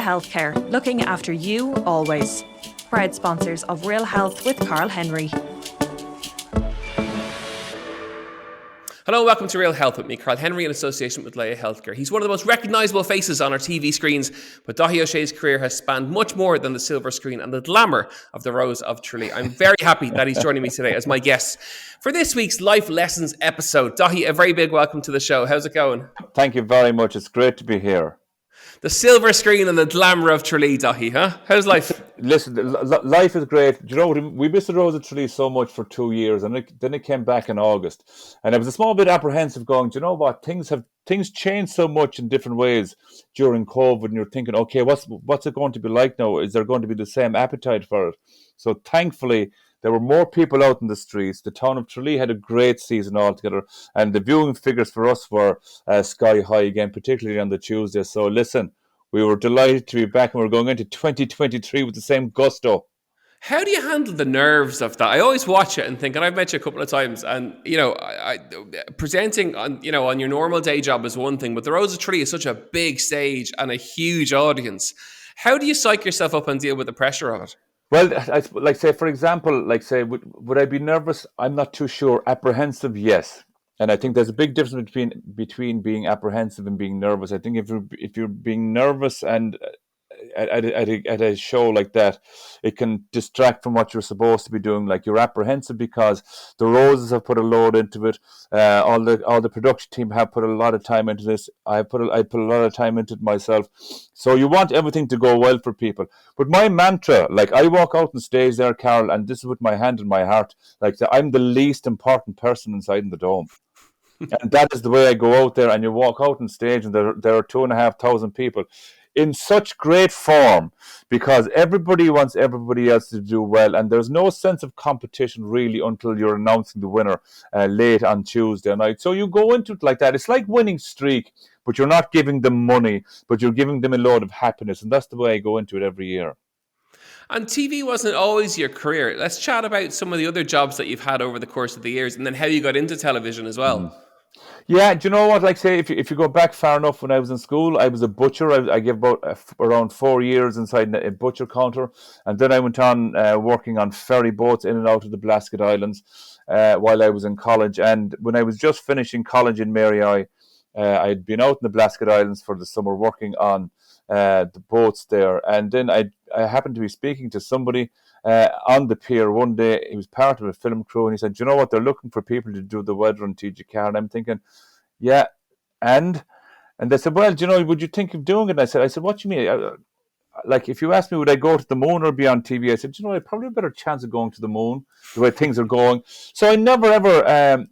Laya Healthcare, looking after you always. Proud sponsors of Real Health with Karl Henry. Hello, welcome to Real Health with me, Karl Henry, in association with Laya Healthcare. He's one of the most recognisable faces on our TV screens, but Dáithí Ó Sé's career has spanned much more than the silver screen and the glamour of the Rose of Tralee. I'm very happy that he's joining me today as my guest for this week's Life Lessons episode. Dáithí, a very big welcome to the show. How's it going? Thank you very much. It's great to be here. The silver screen and the glamour of Tralee, Dáithí, huh? How's life? Listen, life is great. You know, we missed the Rose of Tralee so much for 2 years, and then it came back in August. And I was a small bit apprehensive going, do you know what? Things changed so much in different ways during COVID, and you're thinking, okay, what's it going to be like now? Is there going to be the same appetite for it? So thankfully, there were more people out in the streets. The town of Tralee had a great season altogether, and the viewing figures for us were sky high again, particularly on the Tuesday. So listen, we were delighted to be back, and we're going into 2023 with the same gusto. How do you handle the nerves of that? I always watch it and think, and I've met you a couple of times, and I presenting on your normal day job is one thing, but the Rose of Tralee is such a big stage and a huge audience. How do you psych yourself up and deal with the pressure of it? Well, for example, would I be nervous? I'm not too sure. Apprehensive, yes. And I think there's a big difference between being apprehensive and being nervous. I think if you're being nervous and at a show like that, it can distract from what you're supposed to be doing. Like, you're apprehensive because the Roses have put a load into it. All the production team have put a lot of time into this. I put a lot of time into it myself. So you want everything to go well for people. But my mantra, like, I walk out on stage there, Carol, and this is with my hand in my heart. Like, I'm the least important person inside in the dome. And that is the way I go out there, and you walk out on stage, and there are 2,500 people in such great form, because everybody wants everybody else to do well, and there's no sense of competition really until you're announcing the winner late on Tuesday night. So you go into it like that. It's like winning streak, but you're not giving them money, but you're giving them a load of happiness, and that's the way I go into it every year. And TV wasn't always your career. Let's chat about some of the other jobs that you've had over the course of the years, and then how you got into television as well. Yeah, do you know what? Like, say, if you go back far enough, when I was in school, I was a butcher. I gave about around 4 years inside a butcher counter, and then I went on working on ferry boats in and out of the Blasket Islands while I was in college. And when I was just finishing college in Mary I had been out in the Blasket Islands for the summer working on the boats there. And then I happened to be speaking to somebody on the pier one day. He was part of a film crew, and he said, you know what, they're looking for people to do the weather on TG4. And I'm thinking, yeah, and they said, well, do you know, would you think of doing it? And I said, what do you mean? Like, if you asked me, would I go to the moon or be on TV? I said, you know, I'd probably have a better chance of going to the moon, the way things are going. So I never ever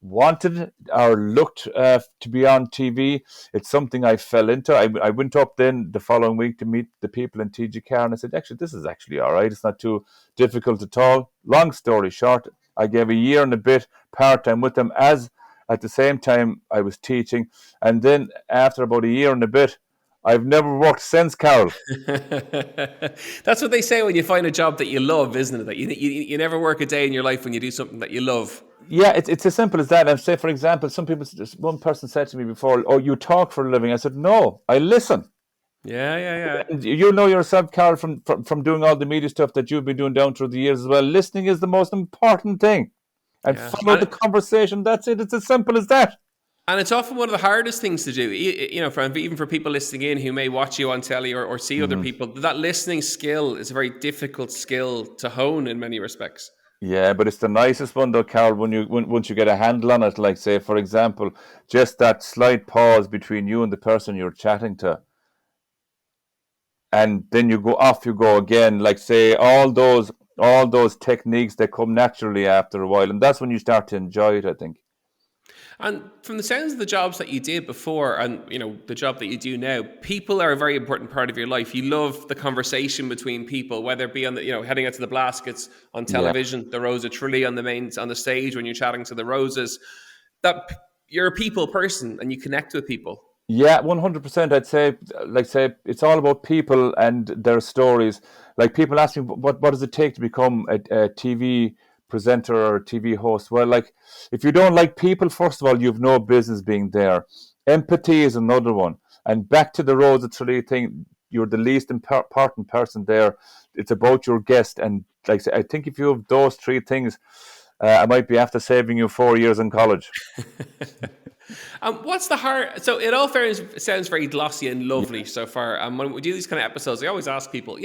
wanted or looked to be on TV. It's something I fell into. I went up then the following week to meet the people in TG4, and I said, actually, this is actually all right. It's not too difficult at all. Long story short, I gave a year and a bit part-time with them, as at the same time I was teaching. And then after about a year and a bit, I've never worked since, Carol. That's what they say when you find a job that you love, isn't it? That you never work a day in your life when you do something that you love. Yeah, it's as simple as that. And say, for example, one person said to me before, oh, you talk for a living. I said, no, I listen. Yeah. And you know yourself, Carol, from doing all the media stuff that you've been doing down through the years as well. Listening is the most important thing. And follow the conversation. That's it. It's as simple as that. And it's often one of the hardest things to do, even for people listening in who may watch you on telly or see other people. That listening skill is a very difficult skill to hone in many respects. Yeah, but it's the nicest one though, Carol, once you get a handle on it. Like, say, for example, just that slight pause between you and the person you're chatting to. And then you go again. Like, say, all those techniques that come naturally after a while. And that's when you start to enjoy it, I think. And from the sounds of the jobs that you did before and, the job that you do now, people are a very important part of your life. You love the conversation between people, whether it be on the, heading out to the Blaskets on television, the Rose of Tralee on the stage when you're chatting to the Roses, that you're a people person and you connect with people. Yeah, 100%. I'd say, it's all about people and their stories. Like, people ask me, what does it take to become a TV presenter or a TV host? Well, like, if you don't like people, first of all, you've no business being there. Empathy is another one. And back to the Rose of Tralee thing, you're the least important person there. It's about your guest, and like I say, I think if you have those three things, I might be after saving you 4 years in college. What's the hard? So it all sounds very glossy and lovely so far. And when we do these kind of episodes, I always ask people,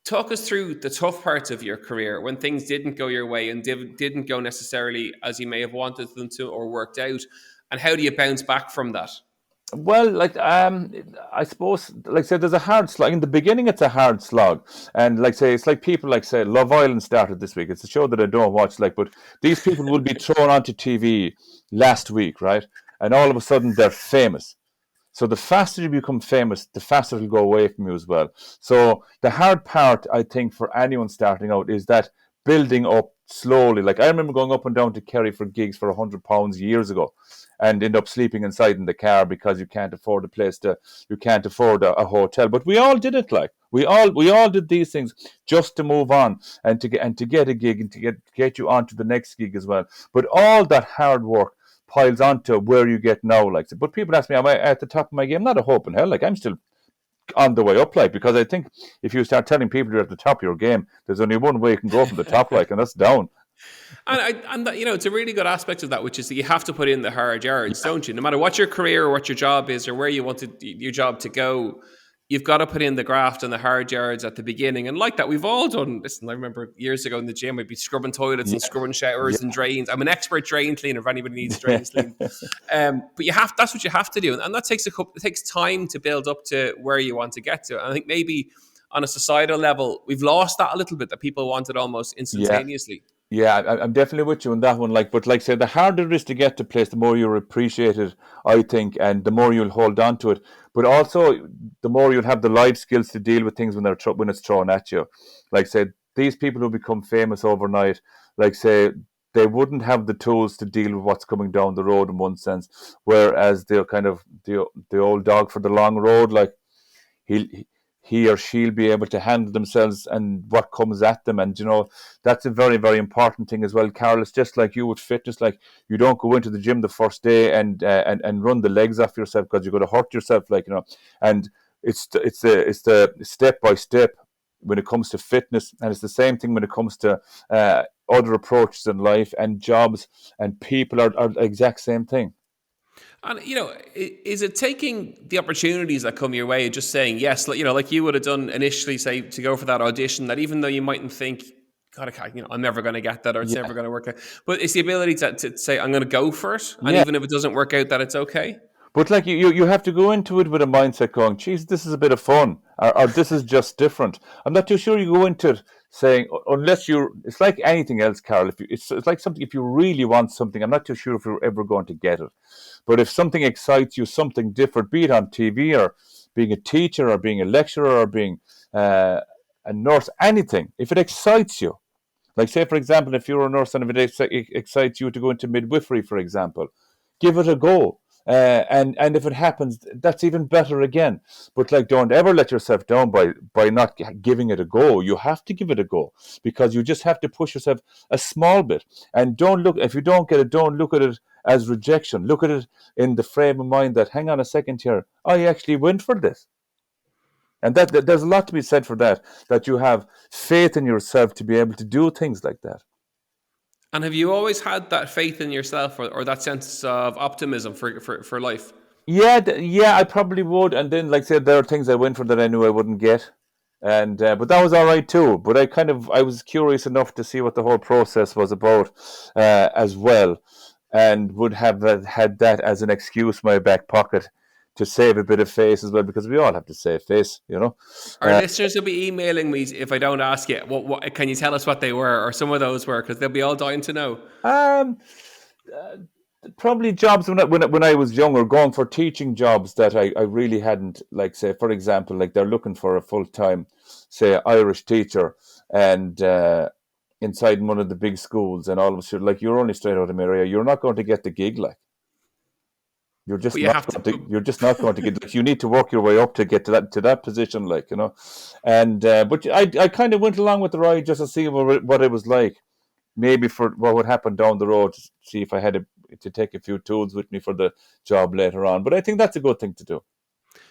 talk us through the tough parts of your career when things didn't go your way and didn't go necessarily as you may have wanted them to or worked out, and how do you bounce back from that? Well, I suppose, like say, there's a hard slog. In the beginning, it's a hard slog, and like say, it's like people like say, Love Island started this week. It's a show that I don't watch, but these people will be thrown onto TV last week, right? And all of a sudden, they're famous. So the faster you become famous, the faster it'll go away from you as well. So the hard part, I think, for anyone starting out is that building up slowly. Like I remember going up and down to Kerry for gigs for £100 years ago, and end up sleeping inside in the car because you can't afford you can't afford a hotel. But we all did it. Like we all did these things just to move on and to get a gig and to get you onto the next gig as well. But all that hard work piles onto where you get now. Like, but people ask me, am I at the top of my game? Not a hope in hell. Like I'm still on the way up, like, because I think if you start telling people you're at the top of your game, there's only one way you can go from the top, like, and that's down. And that, it's a really good aspect of that, which is that you have to put in the hard yards, don't you? No matter what your career or what your job is or where you want your job to go, you've got to put in the graft and the hard yards at the beginning. And like that, we've all done. Listen, I remember years ago in the gym, I'd be scrubbing toilets and scrubbing showers and drains. I'm an expert drain cleaner if anybody needs drains cleaned. But that's what you have to do. And that it takes time to build up to where you want to get to. And I think maybe on a societal level, we've lost that a little bit, that people want it almost instantaneously. Yeah, I'm definitely with you on that one. But say, the harder it is to get to place, the more you'll appreciate it, I think, and the more you'll hold on to it. But also, the more you'll have the life skills to deal with things when it's thrown at you. Like say, these people who become famous overnight, like say, they wouldn't have the tools to deal with what's coming down the road in one sense. Whereas they're kind of the old dog for the long road, like he or she'll be able to handle themselves and what comes at them. And, that's a very, very important thing as well, Karl. It's just like you with fitness. Like, you don't go into the gym the first day and run the legs off yourself because you're going to hurt yourself, and it's the step by step when it comes to fitness. And it's the same thing when it comes to other approaches in life and jobs, and people are the exact same thing. And, is it taking the opportunities that come your way, just saying yes, like you would have done initially, say, to go for that audition, that even though you mightn't think, God, I'm never going to get that, or it's never going to work out, but it's the ability to say, I'm going to go for it. And even if it doesn't work out, that it's okay. But like you have to go into it with a mindset going, geez, this is a bit of fun, or this is just different. I'm not too sure you go into it saying, it's like anything else, Karl. It's like something, if you really want something, I'm not too sure if you're ever going to get it. But if something excites you, something different, be it on TV or being a teacher or being a lecturer or being a nurse, anything, if it excites you, like say, for example, if you're a nurse and if it excites you to go into midwifery, for example, give it a go. And if it happens, that's even better again. But don't ever let yourself down by not giving it a go. You have to give it a go, because you just have to push yourself a small bit. And if you don't get it, don't look at it as rejection. Look at it in the frame of mind that, hang on a second here, I actually went for this. And that there's a lot to be said for that you have faith in yourself to be able to do things like that. And have you always had that faith in yourself, or that sense of optimism for life? Yeah, I probably would. And then, like I said, there are things I went for that I knew I wouldn't get, and but that was all right too. But I was curious enough to see what the whole process was about as well, and would have had that as an excuse in my back pocket to save a bit of face as well, because we all have to save face, Our listeners will be emailing me if I don't ask you. What can you tell us what they were, or some of those were, because they'll be all dying to know. Probably jobs when I was younger, going for teaching jobs that I really hadn't, like say, for example, like they're looking for a full-time, say, Irish teacher, and inside one of the big schools, and all of a sudden, like, you're only straight out of Maria, you're not going to get the gig, like. You're just not going to get. Like, you need to work your way up to get to that position, like, And but I kind of went along with the ride just to see what it was like. Maybe for what would happen down the road, to see if I had to take a few tools with me for the job later on. But I think that's a good thing to do.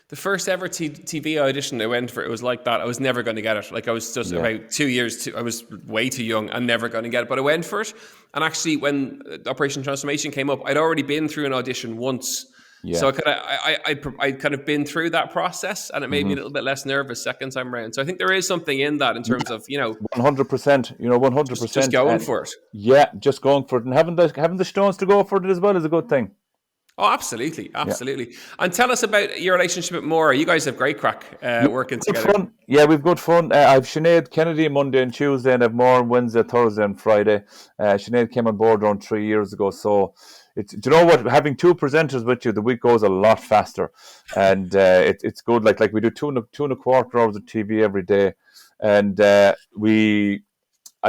The first ever TV audition I went for, it was like that. I was never going to get it. Like I was just about 2 years I was way too young and never going to get it. But I went for it. And actually, when Operation Transformation came up, I'd already been through an audition once. Yeah. So I kind of been through that process, and it made me a little bit less nervous second time around. So I think there is something in that in terms of, 100%. 100%. just going for it. Yeah, just going for it, and having the stones to go for it as well is a good thing. Oh, absolutely. And tell us about your relationship with Maura. You guys have great crack working together. Fun. Yeah, we've good fun. I have Sinead Kennedy Monday and Tuesday, and I have Maura Wednesday, Thursday, and Friday. Sinead came on board around 3 years ago, so do you know what? Having two presenters with you, the week goes a lot faster, and it's good. Like we do two and a quarter hours of TV every day, and I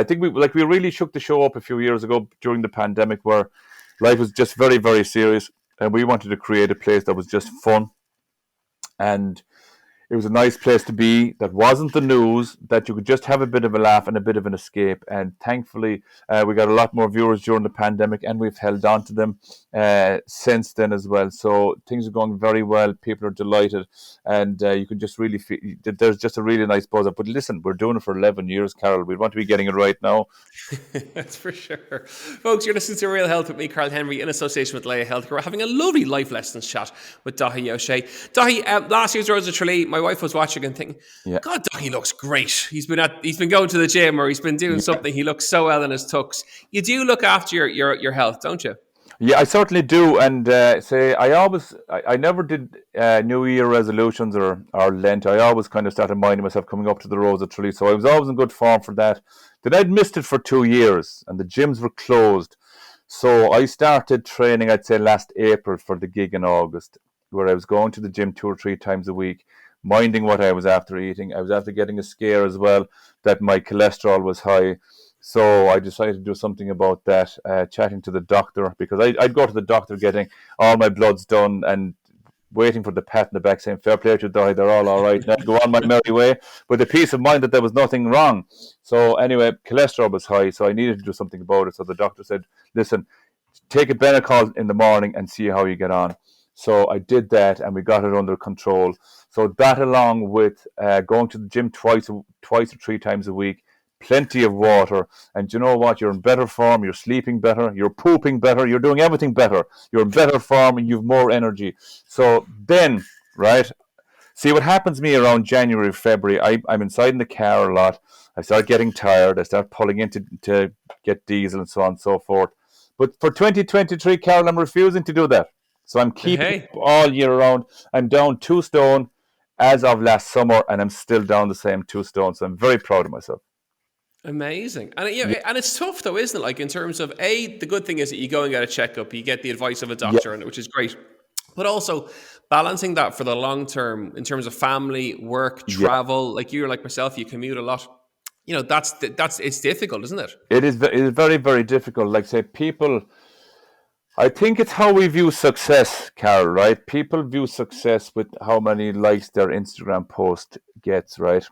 think we really shook the show up a few years ago during the pandemic, where life was just very, very serious. And we wanted to create a place that was just fun. And it was a nice place to be that wasn't the news, that you could just have a bit of a laugh and a bit of an escape. And thankfully, we got a lot more viewers during the pandemic, and we've held on to them since then as well. So things are going very well. People are delighted. And you can just really feel there's just a really nice buzz up. But listen, we're doing it for 11 years, Carol. We want to be getting it right now. That's for sure. Folks, you're listening to Real Health with me, Karl Henry, in association with Laya Healthcare. We're having a lovely life lessons chat with Dáithí Ó Sé. Dáithí, last year's Rose of Tralee, my wife was watching and thinking, God, Dáithí looks great. He's been going to the gym, or he's been doing something. He looks so well in his tux. You do look after your health, don't you? Yeah, I certainly do. And I never did New Year resolutions or Lent. I always kind of started minding myself coming up to the Rose of Tralee. So I was always in good form for that. Then I'd missed it for 2 years and the gyms were closed. So I started training, I'd say last April, for the gig in August, where I was going to the gym 2 or 3 times a week, minding what I was after eating. I was after getting a scare as well that my cholesterol was high. So I decided to do something about that, chatting to the doctor, because I'd go to the doctor getting all my bloods done and waiting for the pat in the back saying, fair play to you, Dáithí, they're all right. Now go on my merry way, with the peace of mind that there was nothing wrong. So anyway, cholesterol was high, so I needed to do something about it. So the doctor said, listen, take a Benacol in the morning and see how you get on. So I did that, and we got it under control. So that, along with going to the gym twice or 3 times a week, plenty of water, and you know what? You're in better form, you're sleeping better, you're pooping better, you're doing everything better. You're in better form and you've more energy. So then, right, see what happens to me around January, February, I'm inside in the car a lot. I start getting tired, I start pulling in to get diesel and so on and so forth. But for 2023, Carol, I'm refusing to do that. So I'm keeping all year round. I'm down 2 stone as of last summer, and I'm still down the same 2 stone. So I'm very proud of myself. Amazing. And and it's tough though, isn't it? Like, in terms of, the good thing is that you go and get a checkup, you get the advice of a doctor, which is great. But also balancing that for the long term in terms of family, work, travel. Like you're like myself, you commute a lot. That's it's difficult, isn't it? It is very, very difficult. Like, say, people, I think it's how we view success, Carol, right? People view success with how many likes their Instagram post gets, right?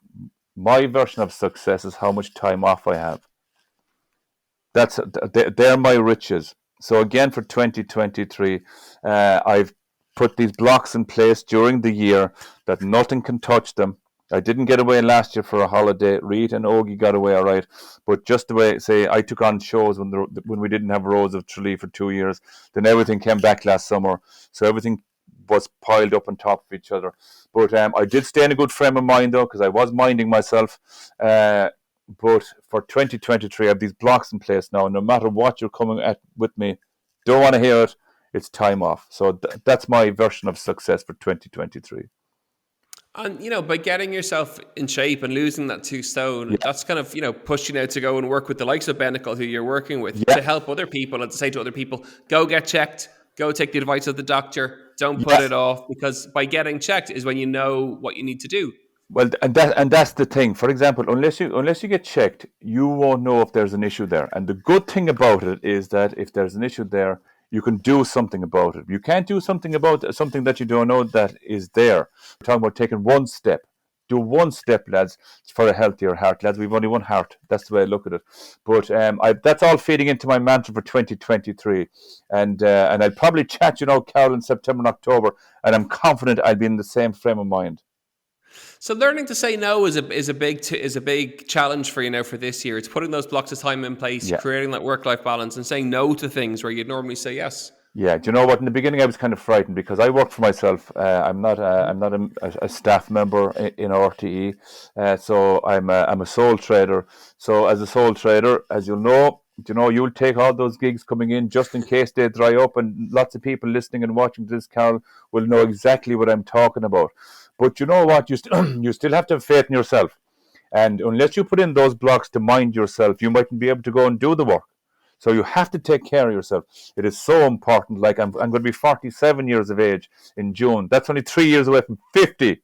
My version of success is how much time off I have. They're my riches. So again, for 2023, I've put these blocks in place during the year that nothing can touch them. I didn't get away last year for a holiday. Reed and Ogie got away all right. But just the way, say, I took on shows when we didn't have Rose of Tralee for 2 years. Then everything came back last summer. So everything was piled up on top of each other. But I did stay in a good frame of mind, though, because I was minding myself. But for 2023, I have these blocks in place now. No matter what you're coming at with me, don't want to hear it, it's time off. So that's my version of success for 2023. And, by getting yourself in shape and losing that 2 stone, that's kind of, pushing out to go and work with the likes of Benacol, who you're working with, to help other people and to say to other people, go get checked, go take the advice of the doctor, don't put it off, because by getting checked is when you know what you need to do. Well, and that's the thing. For example, unless you get checked, you won't know if there's an issue there. And the good thing about it is that if there's an issue there, you can do something about it. You can't do something about something that you don't know that is there. We're talking about taking one step. do one step, lads, for a healthier heart, lads. We've only one heart. That's the way I look at it. But that's all feeding into my mantra for 2023. And I'll probably chat, Carol, in September and October, and I'm confident I'll be in the same frame of mind. So learning to say no is a big challenge for you now for this year. It's putting those blocks of time in place, creating that work-life balance, and saying no to things where you'd normally say yes. Yeah, do you know what? In the beginning, I was kind of frightened because I work for myself. I'm not a staff member in RTE, so I'm a sole trader. So as a sole trader, as you'll take all those gigs coming in just in case they dry up, and lots of people listening and watching this, Carol, will know exactly what I'm talking about. But you know what? You still have to have faith in yourself, and unless you put in those blocks to mind yourself, you mightn't be able to go and do the work. So you have to take care of yourself. It is so important. Like I'm going to be 47 years of age in June. That's only 3 years away from 50.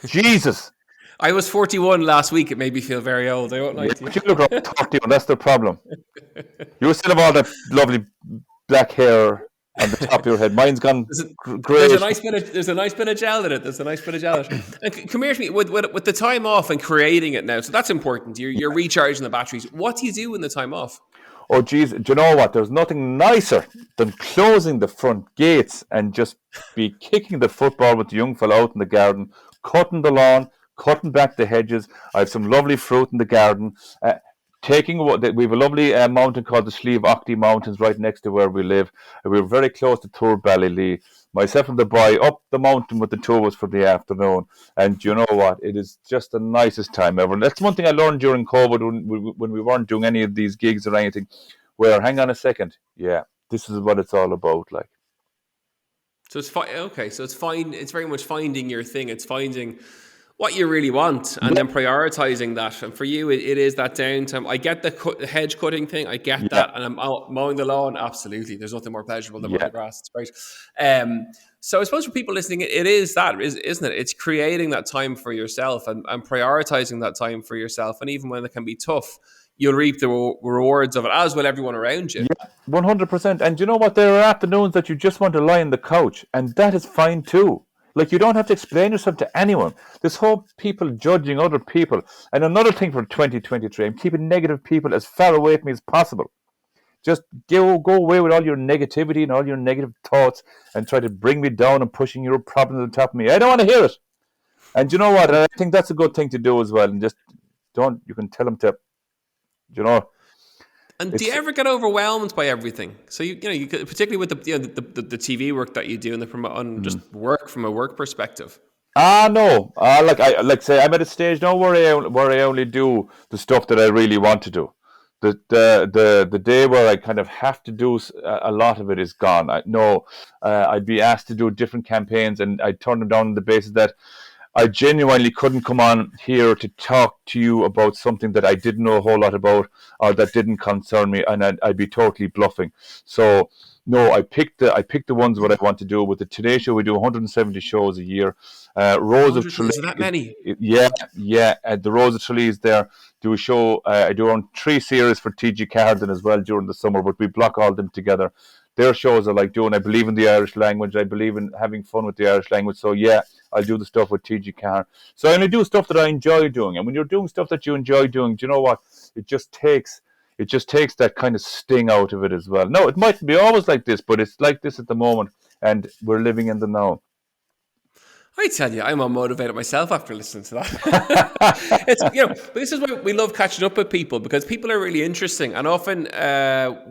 Jesus. I was 41 last week. It made me feel very old. I won't lie to you. But you look like 31. That's the problem. You still have all that lovely black hair on the top of your head. Mine's gone grey. There's a nice bit of gel in it. And come here to me with the time off and creating it now. So that's important. You're recharging the batteries. What do you do in the time off? Oh, geez, do you know what? There's nothing nicer than closing the front gates and just be kicking the football with the young fella out in the garden, cutting the lawn, cutting back the hedges. I have some lovely fruit in the garden. We have a lovely mountain called the Slieve Aughty Mountains right next to where we live. We're very close to Tour Ballylee. Myself and the boy up the mountain with the two of us for the afternoon. And you know what? It is just the nicest time ever. And that's one thing I learned during COVID when we weren't doing any of these gigs or anything. Where, hang on a second. Yeah, this is what it's all about. Like. So it's okay. So it's very much finding your thing. It's finding what you really want and then prioritizing that. And for you, it is that downtime. I get the hedge cutting thing. I get that. And I'm out mowing the lawn. Absolutely. There's nothing more pleasurable than mowing the grass. It's great. So I suppose for people listening, it is that, isn't it? It's creating that time for yourself and prioritizing that time for yourself. And even when it can be tough, you'll reap the rewards of it, as will everyone around you. Yeah, 100%. And you know what? There are afternoons that you just want to lie on the couch, and that is fine too. Like, you don't have to explain yourself to anyone. This whole people judging other people. And another thing for 2023, I'm keeping negative people as far away from me as possible. Just go away with all your negativity and all your negative thoughts and try to bring me down and pushing your problems on top of me. I don't want to hear it. And you know what? I think that's a good thing to do as well. And just you can tell them to, And do you ever get overwhelmed by everything? So you particularly with the TV work that you do and just work from a work perspective. No. Say I'm at a stage now where I only do the stuff that I really want to do. The day where I kind of have to do a lot of it is gone. I'd be asked to do different campaigns, and I'd turn them down on the basis that I genuinely couldn't come on here to talk to you about something that I didn't know a whole lot about or that didn't concern me, and I'd be totally bluffing. So no, I picked the ones what I want to do. With the Today Show, we do 170 shows a year. Rose of Tralee. Is that many? Yeah. The Rose of Tralee is there. Do a show. I do around 3 series for TG Carden as well during the summer, but we block all them together. Their shows are like doing, I believe in the Irish language. I believe in having fun with the Irish language. So yeah, I'll do the stuff with TG Carr. So I only do stuff that I enjoy doing. And when you're doing stuff that you enjoy doing, do you know what? It just takes that kind of sting out of it as well. No, it mightn't be always like this, but it's like this at the moment. And we're living in the now. I tell you, I'm unmotivated myself after listening to that. But this is why we love catching up with people, because people are really interesting. And often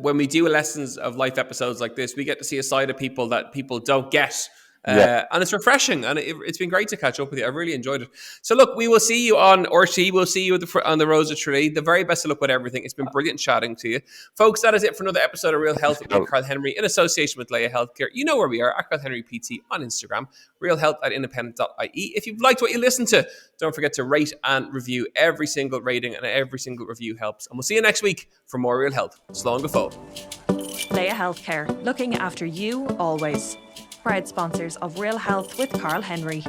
when we do lessons of life episodes like this, we get to see a side of people that people don't get. And it's refreshing, and it's been great to catch up with you. I've really enjoyed it. So look, we will see you on, or she will see you on the Rose of Tralee. The very best of luck with everything. It's been brilliant chatting to you. Folks, that is it for another episode of Real Health with me, Karl Henry, in association with Laya Healthcare. You know where we are, at Karl Henry PT on Instagram, realhealth@independent.ie. If you've liked what you listened to, don't forget to rate and review. Every single rating and every single review helps. And we'll see you next week for more Real Health. Slán go fóill. Laya Healthcare, looking after you always. Proud sponsors of Real Health with Karl Henry.